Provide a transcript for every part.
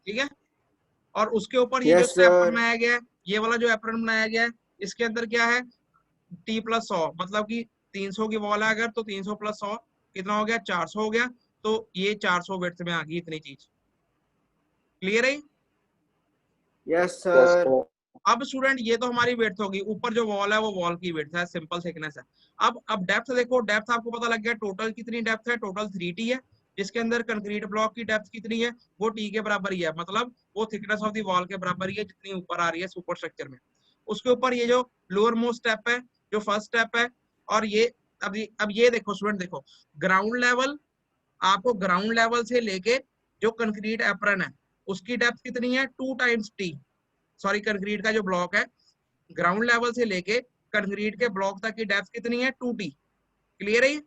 ठीक है। और उसके ऊपर ये जो एप्रन बनाया गया है, ये वाला जो एप्रन बनाया गया है, इसके अंदर क्या है, T+100, मतलब कि 300 की वॉल है अगर, तो 300 + 100 कितना हो गया, 400 हो गया। तो ये 400 विड्थ में आ गई इतनी चीज। क्लियर है? Yes sir. अब स्टूडेंट ये तो हमारी विड्थ होगी, ऊपर जो वॉल है वो वॉल की विड्थ है, सिंपल थिकनेस है। अब डेप्थ देखो, डेप्थ आपको पता लग गया, टोटल कितनी डेप्थ है, टोटल 3T है, जिसके अंदर कंक्रीट ब्लॉक की डेप्थ कितनी है, वो T के बराबर ही है, मतलब वो थिकनेस ऑफ द वॉल के बराबर ही है जितनी ऊपर आ रही है सुपर स्ट्रक्चर में। उसके ऊपर ये जो लोअर मोस्ट स्टेप है, जो फर्स्ट स्टेप है, और ये अब ये देखो स्टूडेंट, देखो ग्राउंड लेवल, आपको ग्राउंड लेवल से लेके जो कंक्रीट एप्रन है उसकी डेप्थ कितनी है, 2 टाइम्स T। सॉरी, कंक्रीट का जो ब्लॉक है, ग्राउंड लेवल से लेके कंक्रीट के ब्लॉक तक की डेप्थ कितनी है, 2T। क्लियर है?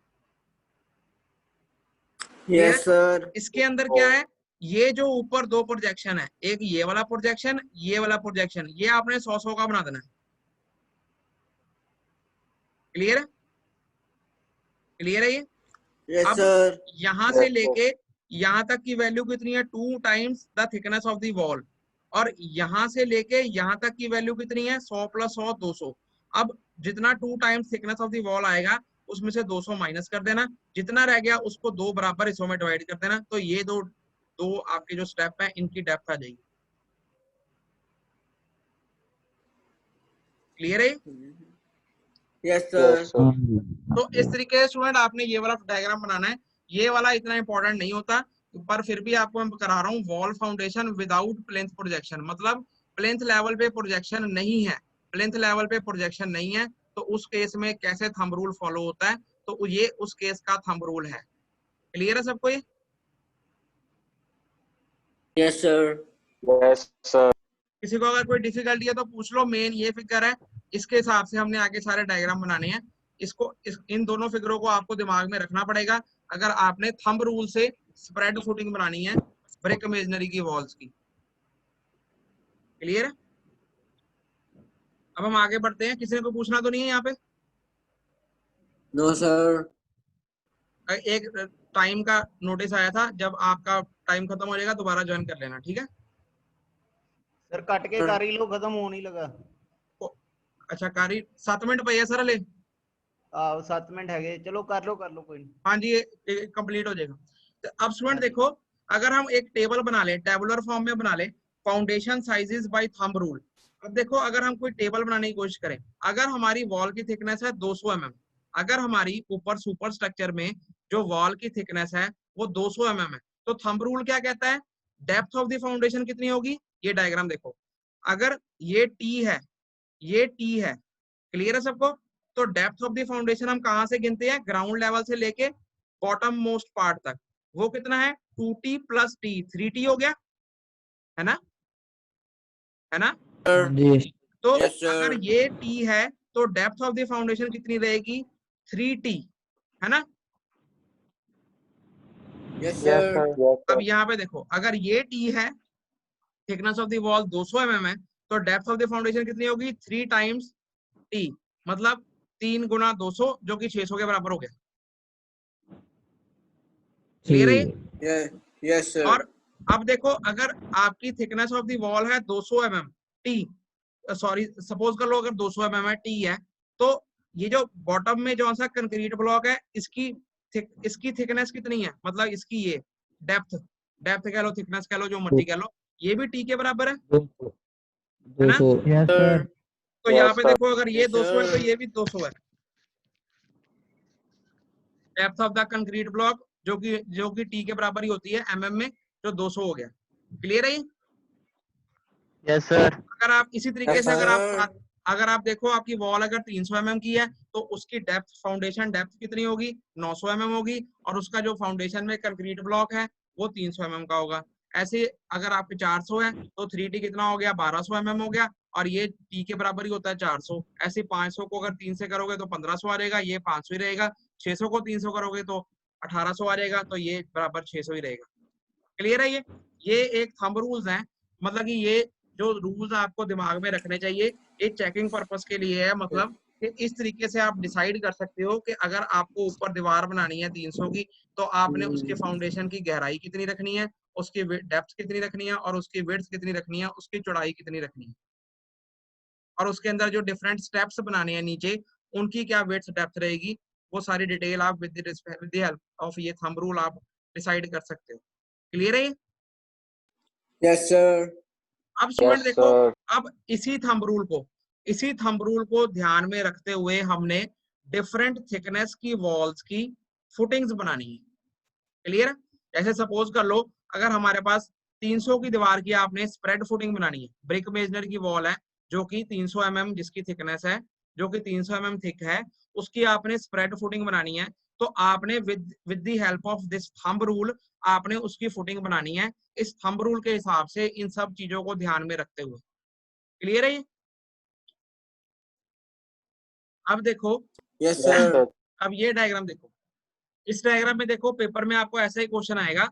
Yes sir. इसके अंदर क्या है, ये जो ऊपर दो प्रोजेक्शन है, एक ये वाला प्रोजेक्शन, ये वाला प्रोजेक्शन, ये आपने 100-100 का बना देना है। क्लियर है? क्लियर है ये? यस अब सर। यहां से लेके यहां तक की वैल्यू कितनी है, 2 times the thickness of the wall. और यहां से लेके यहां तक की वैल्यू कितनी है, 100 + 100 200। अब जितना 2 times thickness of the wall आएगा उसमें से 200 माइनस कर देना, जितना रह गया उसको 2 बराबर हिस्सों में डिवाइड कर देना, तो ये दो दो आपके जो स्टेप है इनकी डेप्थ आ जाएगी। क्लियर है? Yes sir. तो इस तरीके से स्टूडेंट आपने ये वाला डायग्राम बनाना है। ये वाला इतना इंपॉर्टेंट नहीं होता, पर फिर भी आपको मैं करा रहा हूँ, wall foundation without plinth projection, मतलब प्लेंथ लेवल पे प्रोजेक्शन नहीं है, प्लेंथ लेवल पे प्रोजेक्शन नहीं है, तो उस केस में कैसे थंब रूल फॉलो होता है, तो ये उस केस का थंब रूल है। क्लियर है सबको ये? Yes sir. किसी को अगर कोई डिफिकल्टी है तो पूछ लो। मेन ये फिगर है, इसके हिसाब से हमने आगे सारे डायग्राम बनाने हैं। इन दोनों फिगरों को आपको दिमाग में रखना पड़ेगा अगर आपने थंब रूल से स्प्रेड फुटिंग बनानी है ब्रिक मेजनरी की वॉल्स की। क्लियर है? अब हम आगे बढ़ते हैं। किसी ने को पूछना तो नहीं है यहाँ पे? No sir. एक टाइम का नोटिस आया था, जब आपका टाइम खत्म हो जाएगा दोबारा ज्वाइन कर लेना, ठीक है? सर कट के कर ही लो, खत्म हो नहीं लगा। अच्छा, कारी 7 मिनट पे है सर ले। 7 मिनट है, चलो कर लो कोई नहीं। हाँ जी, ये कंप्लीट हो जाएगा। तो अब स्टूडेंट देखो, अगर हम एक टेबल बना ले, टेबुलर फॉर्म में बना ले, foundation sizes by thumb rule. अब देखो, अगर हम कोई टेबल बनाने की कोशिश करें, अगर हमारी वॉल की थिकनेस है 200 mm, अगर हमारी ऊपर सुपर स्ट्रक्चर में जो वॉल की थिकनेस है वो 200 mm है, तो थंब रूल क्या कहता है, डेप्थ ऑफ द फाउंडेशन कितनी होगी। ये डायग्राम देखो, अगर ये टी है, ये टी है, क्लियर है सबको? तो डेप्थ ऑफ द फाउंडेशन हम कहां से गिनते हैं, ग्राउंड लेवल से लेके बॉटम मोस्ट पार्ट तक, वो कितना है, 2T + T, 3T हो गया, है ना? है ना? तो अगर ये T है तो डेप्थ ऑफ द फाउंडेशन कितनी रहेगी, 3T, है ना? Yes sir. अब यहाँ पे देखो, अगर ये T है, thickness of the wall 200 mm है, तो डेप्थ ऑफ द फाउंडेशन कितनी होगी, 3 टाइम्स T, मतलब 3 × 200 जो कि 600 के बराबर हो गया। क्लियर है? Yes sir. और अब देखो, अगर आपकी थिकनेस ऑफ द वॉल है 200 mm T, सॉरी सपोज कर लो अगर 200 mm है, T है, तो ये जो बॉटम में जो सा कंक्रीट ब्लॉक है इसकी थिकनेस कितनी है, मतलब इसकी ये डेप्थ कह लो, थिकनेस कह लो, जो मर्जी कह लो, ये भी T के बराबर है ना? तो यहाँ पे देखो, अगर ये 200 है तो ये भी 200 है, depth of the concrete block जो कि T के बराबर ही होती है mm में, जो 200 हो गया। क्लियर है? Yes sir. अगर आप इसी तरीके से अगर आप देखो, आपकी वॉल अगर 300 mm की है तो उसकी डेप्थ, फाउंडेशन डेप्थ कितनी होगी, 900 mm होगी, और उसका जो फाउंडेशन में कंक्रीट ब्लॉक है वो 300 mm का होगा। ऐसे अगर आपके 400 है तो 3T कितना हो गया, 1200 mm हो गया, और ये T के बराबर ही होता है 400। ऐसे 500 को अगर 3 से करोगे तो 1500 आ जाएगा, ये 500 ही रहेगा। 600 को 300 करोगे तो 1800 आ जाएगा, तो ये बराबर 600 ही रहेगा। क्लियर है? ये एक थंब रूल्स हैं, मतलब कि ये जो रूल्स आपको दिमाग में रखने चाहिए, ये चेकिंग पर्पस के लिए है, मतलब कि इस तरीके से आप डिसाइड कर सकते हो कि अगर आपको ऊपर दीवार बनानी है 300 की, तो आपने उसके फाउंडेशन की गहराई कितनी रखनी है, उसकी डेप्थ कितनी रखनी है और उसकी विड्थ कितनी रखनी है, उसकी चौड़ाई कितनी रखनी है, और उसके अंदर जो डिफरेंट स्टेप्स बनाने हैं नीचे उनकी क्या विड्थ डेप्थ रहेगी, वो सारी डिटेल आप विद द हेल्प ऑफ ये थंब रूल आप डिसाइड कर सकते हो। क्लियर है? Yes, sir. अब स्टूडेंट Yes, देखो, sir. अब इसी थंब रूल को ध्यान में रखते हुए हमने डिफरेंट थिकनेस की वॉल्स की फुटिंग्स बनानी है। क्लियर? जैसे सपोज कर लो, अगर हमारे पास 300 की दीवार की आपने स्प्रेड फुटिंग बनानी है, ब्रिक मेजनर की वॉल है जो कि 300 mm जिसकी थिकनेस है, जो कि 300 mm थिक है, उसकी आपने स्प्रेड फुटिंग बनानी है, तो आपने with the help of this thumb rule आपने उसकी फुटिंग बनानी है इस थंब रूल के हिसाब से, इन सब चीजों को ध्यान में रखते हुए। क्लियर है? अब देखो, Yes, Yes, sir. sir. अब ये डायग्राम देखो, इस डायग्राम में देखो पेपर में आपको ऐसा ही क्वेश्चन आएगा।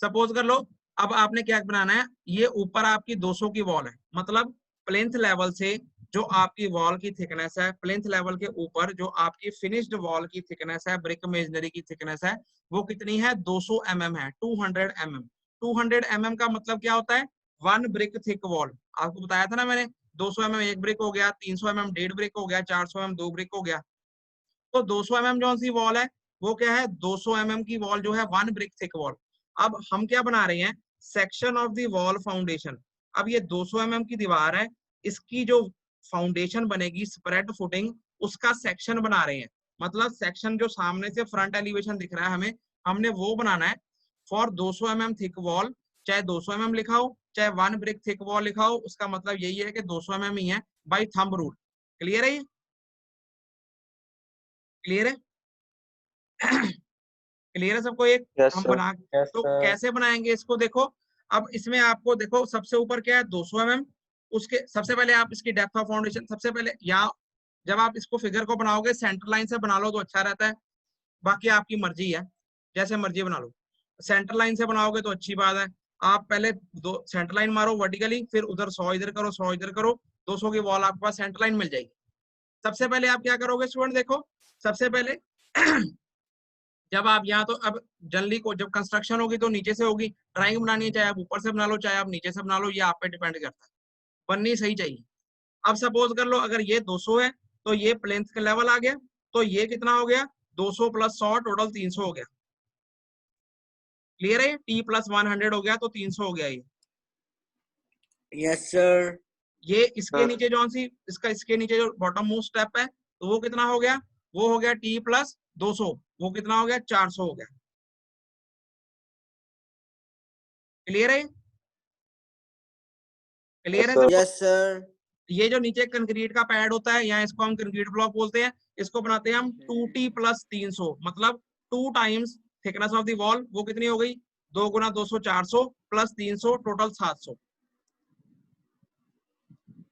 सपोज कर लो, अब आपने क्या बनाना है, ये ऊपर आपकी 200 की वॉल है, मतलब प्लिंथ लेवल से जो आपकी वॉल की थिकनेस है, प्लिंथ लेवल के ऊपर जो आपकी फिनिश्ड वॉल की थिकनेस है, ब्रिक मेजनरी की थिकनेस है, वो कितनी है, 200 mm है, 200 mm। 200 mm का मतलब क्या होता है, 1 ब्रिक थिक वॉल। आपको बताया था ना मैंने, 200 mm 1 ब्रिक हो गया, 300 mm 1.5 ब्रिक हो गया, 400 mm 2 ब्रिक हो गया। तो 200 mm जो सी वॉल है वो क्या है, 200 mm की वॉल जो है 1 ब्रिक थिक वॉल। अब हम क्या बना रहे हैं, section of the wall foundation. अब ये 200 mm की दीवार है, इसकी जो फाउंडेशन बनेगी स्प्रेड फुटिंग, उसका सेक्शन बना रहे हैं। मतलब सेक्शन जो सामने से फ्रंट एलिवेशन दिख रहा है हमें, हमने वो बनाना है फॉर 200 mm थिक वॉल। चाहे 200 mm लिखा हो, चाहे 1 ब्रिक थिक वॉल लिखा हो, उसका मतलब यही है कि 200 mm ही है बाई थंब रूल। क्लियर है? क्लियर है? क्लियर है सबको? एक Yes, हम sir. बना, Yes, तो sir. कैसे बनाएंगे इसको देखो। अब इसमें आपको देखो सबसे ऊपर क्या है, 200 mm। उसके सबसे पहले आप इसकी डेप्थ ऑफ फाउंडेशन, सबसे पहले यहाँ जब आप इसको फिगर को बनाओगे सेंटर लाइन से बना लो तो अच्छा रहता है, बाकी आपकी मर्जी है, जैसे मर्जी बना लो। सेंटर लाइन से बनाओगे तो अच्छी बात है, आप पहले दो सेंटर लाइन मारो वर्टिकली, फिर उधर 100 इधर करो, 100 इधर करो, 200 की वॉल आपके पास सेंटर लाइन मिल जाएगी। सबसे पहले आप क्या करोगे स्टूडेंट देखो, सबसे पहले जब आप यहाँ, तो अब जनरली को जब कंस्ट्रक्शन होगी तो नीचे से होगी, ड्राइंग बनानी है चाहे आप ऊपर से बना लो चाहे आप नीचे से बना लो, ये आप पे डिपेंड करता है, बननी सही चाहिए। अब सपोज कर लो अगर ये 200 है तो ये प्लेंथ का लेवल आ गया, तो ये कितना हो गया, 200 + 100 टोटल 300 हो गया। क्लियर है? t + 100 हो गया तो 300 हो गया ये। Yes, sir. ये इसके हाँ। नीचे जो सी इसका इसके नीचे जो बॉटम मोस्ट स्टेप है, तो वो कितना हो गया, वो हो गया t + 200, वो कितना हो गया, 400 हो गया। क्लियर है? क्लियर Yes, है sir. सब? Yes, sir. ये जो नीचे कंक्रीट का पैड होता है, या इसको हम कंक्रीट ब्लॉक बोलते हैं, इसको बनाते हैं हम 2t + 300, मतलब 2 times thickness of the wall, वो कितनी हो गई, 2 × 200 400 + 300 टोटल 700।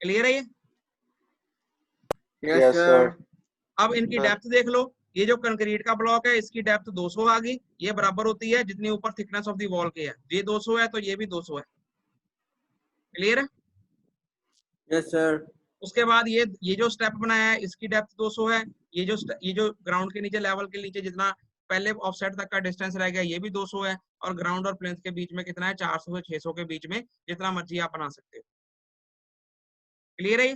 क्लियर है ये? Yes, Yes, sir. sir. अब इनकी हाँ। डेप्थ देख लो, ये जो कंक्रीट का ब्लॉक है इसकी डेप्थ 200 आ गई, ये बराबर होती है जितनी ऊपर थिकनेस ऑफ द वॉल की है, ये 200 है तो ये भी 200 है। क्लियर है? Yes, sir. उसके बाद ये जो स्टेप बनाया है इसकी डेप्थ 200 है, ये जो ग्राउंड के नीचे लेवल के नीचे जितना पहले ऑफसेट तक का डिस्टेंस रह गया ये भी 200 है, और ग्राउंड और प्लेन्थ के बीच में कितना है, 400 से 600 के बीच में, जितना मर्जी आप बना सकते हो। क्लियर है?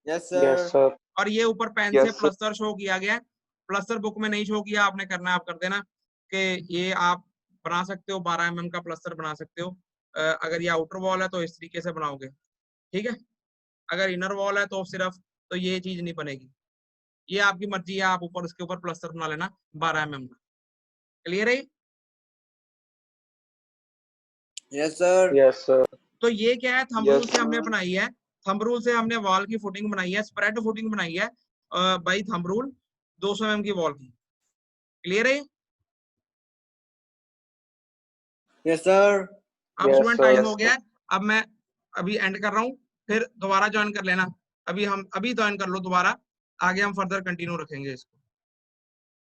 Yes, Yes, sir. sir. और ये ऊपर पेन से Yes, sir. प्लस्तर शो किया गया है, प्लस्तर बुक में नहीं शो किया, आपने करना है आप कर देना, कि ये आप बना सकते हो 12 mm का प्लस्तर बना सकते हो। अगर ये आउटर वॉल है तो इस तरीके से बनाओगे, ठीक है। अगर इनर वॉल है तो सिर्फ, तो ये चीज नहीं बनेगी, ये आपकी मर्जी है, आप ऊपर इसके ऊपर प्लस्तर बना लेना 12 mm का। क्लियर है? Yes, sir. Yes, sir. तो ये क्या है, थंब रूल Yes, से हमने sir. बनाई है, थंब रूल से हमने वॉल की फुटिंग बनाई है, स्प्रेड फुटिंग बनाई है बाई थंब रूल 200 mm की वॉल की। क्लियर है? Yes, sir. अब yes, स्टूडेंट टाइम sir. हो गया है, अब मैं अभी एंड कर रहा हूँ, फिर दोबारा ज्वाइन कर लेना, अभी ज्वाइन कर लो दोबारा, आगे हम फर्दर कंटिन्यू रखेंगे इसको,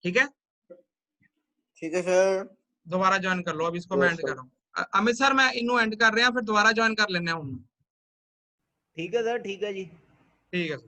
ठीक है। ठीक है सर। दोबारा ज्वाइन कर लो, अब इसको मैं Yes, एंड sir. कर रहा हूँ। अमित सर मैं इन्हों एंड कर रहे हैं, फिर दोबारा ज्वाइन कर लेने हैं। ठीक है सर, ठीक है जी। ठीक है सर।